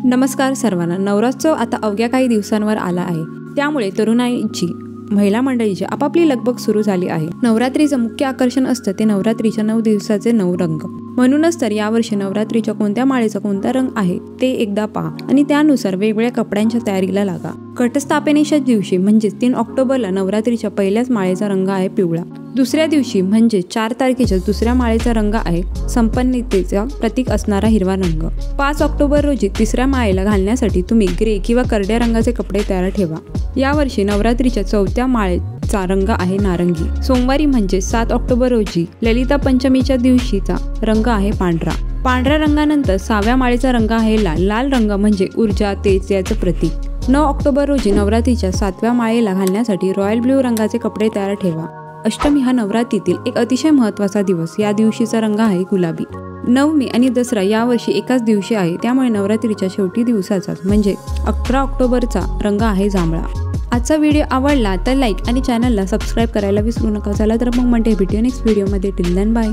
नमस्कार सर्वांना। नवरात्रोत्सव आता अवघ्या काही दिवसांवर आला आहे, त्यामुळे तरुणाईची महिला मंडळीची आपापली लगबग सुरू झाली आहे। नवरात्रीचं मुख्य आकर्षण असतं ते नवरात्रीच्या 9 दिवसाचे 9 रंग। म्हणूनच तर यावर्षी नवरात्रीच्या कोणत्या माळेचा कोणता रंग आहे ते एकदा पहा आणि त्यानुसार वेगवेगळ्या कपड्यांच्या तयारीला लागा। घटस्थापनेच्या दिवशी म्हणजे 3 ऑक्टोबरला नवरात्रीच्या पहिल्याच माळेचा रंग आहे पिवळा। दुसऱ्या दिवशी म्हणजे 4 तारखेच्या दुसऱ्या माळेचा रंग आहे संपन्नतेचा प्रतीक असणारा हिरवा रंग। 5 ऑक्टोबर रोजी तिसऱ्या माळेला घालण्यासाठी तुम्ही ग्रे किंवा करड्या रंगाचे कपडे तयार ठेवा। यावर्षी नवरात्रीच्या 4थ्या माळेचा रंग आहे नारंगी। सोमवारी म्हणजे 7 ऑक्टोबर रोजी ललिता पंचमीच्या दिवशीचा रंग आहे पांढरा। पांढऱ्या रंगानंतर 6व्या माळेचा रंग आहे लाल। लाल रंग म्हणजे ऊर्जा तेज याचं प्रतीक। 9 ऑक्टोबर रोजी नवरात्रीच्या 7व्या माळेला घालण्यासाठी रॉयल ब्ल्यू रंगाचे कपडे तयार ठेवा। अष्टमी हा नवरात्रीतील एक अतिशय महत्त्वाचा दिवस। या दिवशीचा रंग आहे गुलाबी। नवमी आणि दसरा यावर्षी एकाच दिवशी आहे, त्यामुळे नवरात्रीच्या शेवटी दिवसाचा म्हणजे 11 ऑक्टोबरचा रंग आहे जांभळा। आजचा व्हिडिओ आवडला तर लाईक आणि चॅनलला सबस्क्राईब करायला विसरू नका। चला तर मग भेटूया नेक्स्ट व्हिडिओमध्ये। Till then bye.